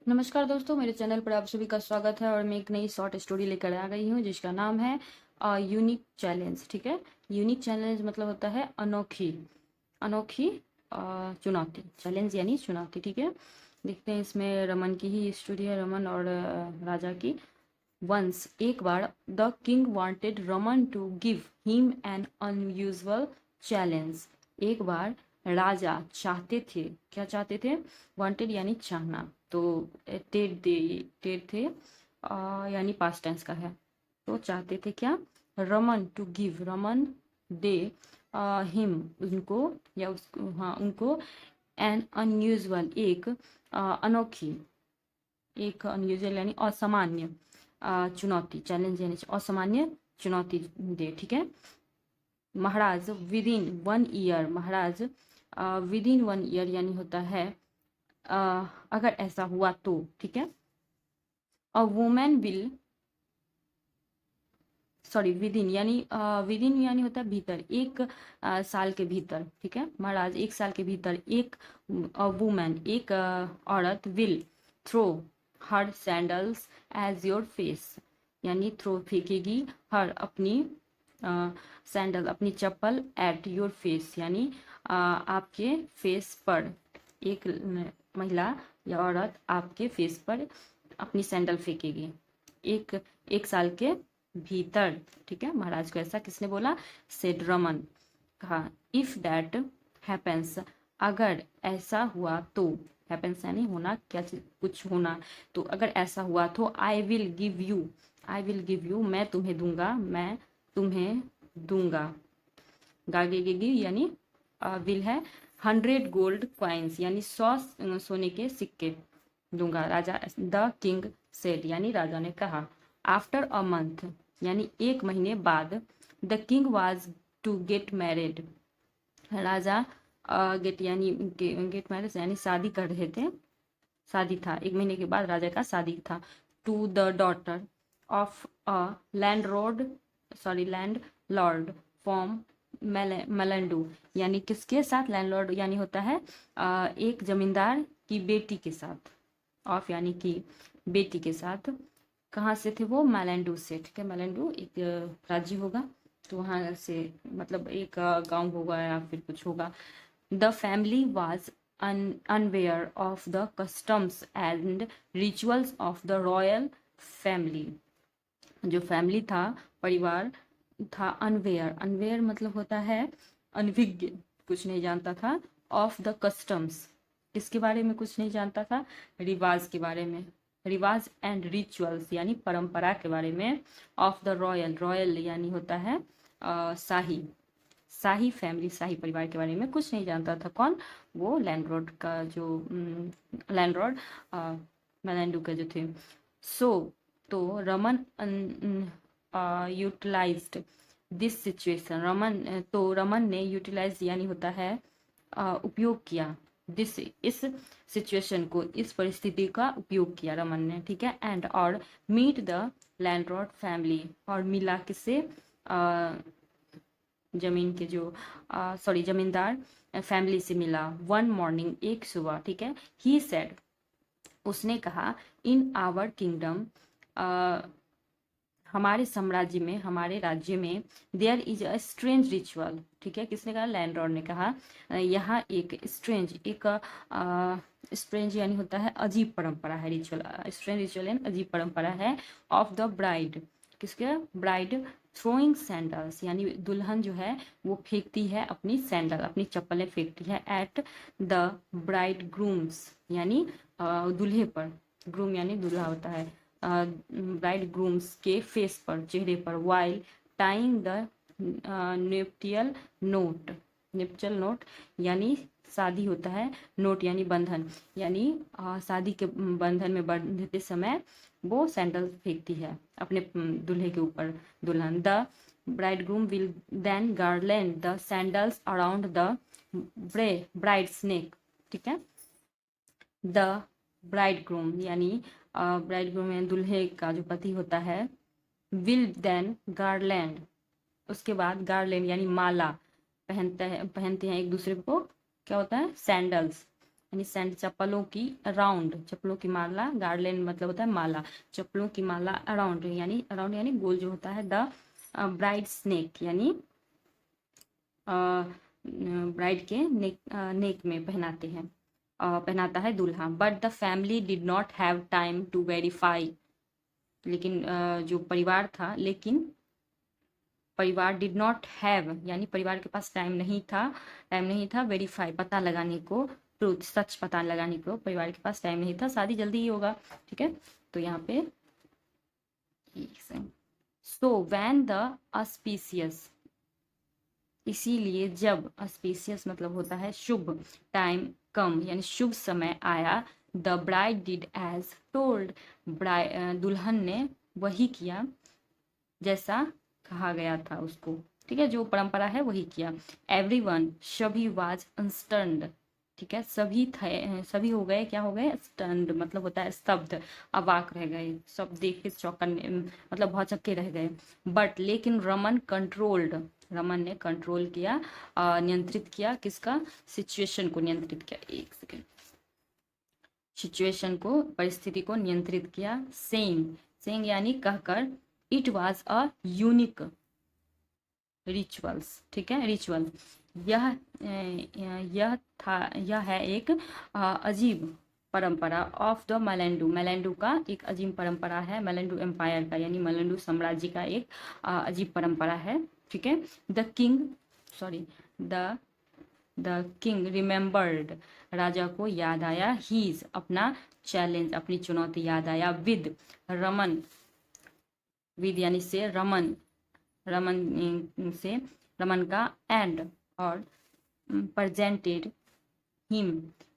नमस्कार दोस्तों, मेरे चैनल पर आप सभी का स्वागत है और मैं एक नई शॉर्ट स्टोरी लेकर आ गई हूँ जिसका नाम है यूनिक चैलेंज। ठीक है, यूनिक चैलेंज मतलब होता है अनोखी अनोखी चुनौती। चैलेंज यानी चुनौती। ठीक है, देखते हैं इसमें रमन की ही स्टोरी है, रमन और राजा की। वंस एक बार the king wanted Raman to give him an unusual challenge. एक बार राजा चाहते थे, क्या चाहते थे? वांटेड यानी चाहना, तो टेड थे यानी पास्ट टेंस का है। तो चाहते थे क्या? रमन टू गिव, रमन दे हिम उनको, या उसको, हाँ उनको, एन अनयूजुअल एक अनोखी, एक अनयूजुअल यानी असामान्य चुनौती। चैलेंज यानी असामान्य चुनौती दे। ठीक है, महाराज विद इन 1 ईयर, महाराज विद इन 1 ईयर यानी होता है अगर ऐसा हुआ तो। ठीक है, a women will, sorry within यानी विद इन यानी होता है भीतर, एक साल के भीतर। ठीक है, महाराज एक साल के भीतर एक वुमेन, एक औरत, will throw her sandals as your face, यानी थ्रो फेंकेगी, हर अपनी सैंडल अपनी चप्पल, एट योर फेस यानी आपके फेस पर। एक महिला या औरत आपके फेस पर अपनी सैंडल फेंकेगी एक एक साल के भीतर। ठीक है, महाराज को ऐसा किसने बोला? सेड रमन, कहा। इफ दैट हैपेंस, अगर ऐसा हुआ तो, हैपेंस यानी होना, क्या चीज, कुछ होना, तो अगर ऐसा हुआ तो I will give you, I will give you, मैं तुम्हें दूंगा, मैं तुम्हें दूंगा। गागेगी यानी विल है, 100 गोल्ड कॉइन्स यानी 100 सोने के सिक्के दूंगा। राजा, द किंग सेड यानी राजा ने कहा। आफ्टर अ मंथ यानी एक महीने बाद, the king was to get married, राजा गेट यानी गेट मैरिज यानी शादी कर रहे थे, शादी था, एक महीने के बाद राजा का शादी था। To the daughter of a landlord from Melendu, यानी किसके साथ? लैंडलॉर्ड यानी होता है एक जमींदार की बेटी के साथ, ऑफ यानी कि बेटी के साथ। कहाँ से थे वो? मेलेंडू से। ठीक है, मेलेंडू एक राज्य होगा, तो वहाँ से मतलब एक गांव होगा या फिर कुछ होगा। The family was unaware of the customs and rituals of the royal family, जो फैमिली था, परिवार था, अनवेयर, अनवेयर मतलब होता है अनभिज्ञ, कुछ नहीं जानता था। ऑफ द कस्टम्स, किसके बारे में कुछ नहीं जानता था? रिवाज के बारे में, रिवाज एंड रिचुअल्स यानी परंपरा के बारे में। ऑफ द रॉयल, रॉयल यानी होता है शाही, शाही फैमिली, शाही परिवार के बारे में कुछ नहीं जानता था। कौन? वो लैंडलॉर्ड का जो लैंडलॉर्ड मेलेंडू के जो थे। सो तो Raman utilized this situation, Raman ने यूटिलाइज यानी होता है उपयोग किया, दिस, इस सिचुएशन को, इस परिस्थिति का उपयोग किया रमन ने। ठीक है, एंड और मीट द लैंडलॉर्ड फैमिली, और मिला किससे? जमीन के जो सॉरी जमींदार फैमिली से मिला। वन मॉर्निंग, एक सुबह। ठीक है, ही सेड, उसने कहा, इन आवर किंगडम, हमारे साम्राज्य में, हमारे राज्य में, there is a strange ritual. ठीक है, किसने कहा? लैंडलॉर्ड ने कहा, यहाँ एक स्ट्रेंज, एक स्ट्रेंज यानी होता है अजीब परंपरा है, रिचुअल, स्ट्रेंज रिचुअल यानी अजीब परंपरा है। ऑफ द ब्राइड, किसके? ब्राइड थ्रोइंग सैंडल्स यानी दुल्हन जो है वो फेंकती है अपनी सैंडल, अपनी चप्पलें फेंकती है, एट द ब्राइड ग्रूम्स यानी दूल्हे पर, ग्रूम यानी दूल्हा होता है, ब्राइड ग्रूम्स के फेस पर, चेहरे पर। While tying the nuptial knot, nuptial knot यानी शादी होता है, नोट यानी बंधन, यानी शादी के बंधन में बंधते समय वो सैंडल फेंकती है अपने दूल्हे के ऊपर, दुल्हन। The bridegroom will then garland the sandals around the bride's neck. ठीक है, द ब्राइडग्रूम यानी ब्राइडग्रूम यानी दूल्हे का जो पति होता है, विल देन गार्लैंड, उसके बाद गार्लैंड यानी माला पहनते हैं एक दूसरे को, क्या होता है? सैंडल्स यानी सेंड चप्पलों की अराउंड, चप्पलों की माला, गार्लैंड मतलब होता है माला, चप्पलों की माला अराउंड यानी गोल जो होता है, द ब्राइड नेक यानी ब्राइड के नेक में पहनाते हैं, पहनाता है दूल्हा। But the family did not have time to verify, लेकिन जो परिवार था, लेकिन परिवार डिड नॉट हैव यानी परिवार के पास टाइम नहीं था वेरीफाई पता लगाने को, ट्रूथ सच पता लगाने को परिवार के पास टाइम नहीं था, शादी जल्दी ही होगा, ठीक है। तो यहाँ पे सो व्हेन द ऑस्पिशियस, इसीलिए जब, ऑस्पिशियस मतलब होता है शुभ, टाइम कम यानी शुभ समय आया, the bride did as told, दुल्हन ने वही किया जैसा कहा गया था उसको, ठीक है, जो परंपरा है वही किया। एवरीवन सभी वाज अनस्टर्न्ड, ठीक है, सभी थे, सभी हो गए, क्या हो गए, स्टन्ड मतलब होता है स्तब्ध, अवाक रह गए, सब देख के चौकन्ने मतलब भौचक्के रह गए। बट लेकिन रमन कंट्रोल्ड, रमन ने कंट्रोल किया, नियंत्रित किया, किसका, सिचुएशन को नियंत्रित किया, एक सेकेंड, सिचुएशन को, परिस्थिति को नियंत्रित किया। सेइंग यानी कहकर, it was a unique rituals, ठीक है, रिचुअल, यह है एक अजीब परंपरा ऑफ द मलेंडू का एक अजीब परंपरा है, मलेंडू एम्पायर का यानी मलेंडू साम्राज्य का एक अजीब परंपरा है, ठीक है। द किंग रिमेम्बर्ड, राजा को याद आया, हीज अपना चैलेंज, अपनी चुनौती याद आया, विद यानी से, रमन का, एंड और presented him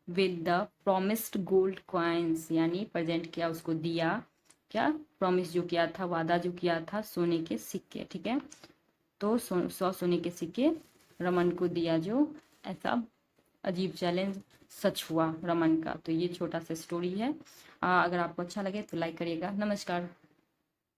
with the promised gold coins, यानी प्रेजेंट किया, उसको दिया, क्या प्रॉमिस जो किया था, वादा जो किया था, सोने के सिक्के, ठीक है। तो 100 सोने के सिक्के रमन को दिया, जो ऐसा अजीब चैलेंज सच हुआ रमन का। तो ये छोटा सा स्टोरी है, अगर आपको अच्छा लगे तो लाइक करिएगा। नमस्कार।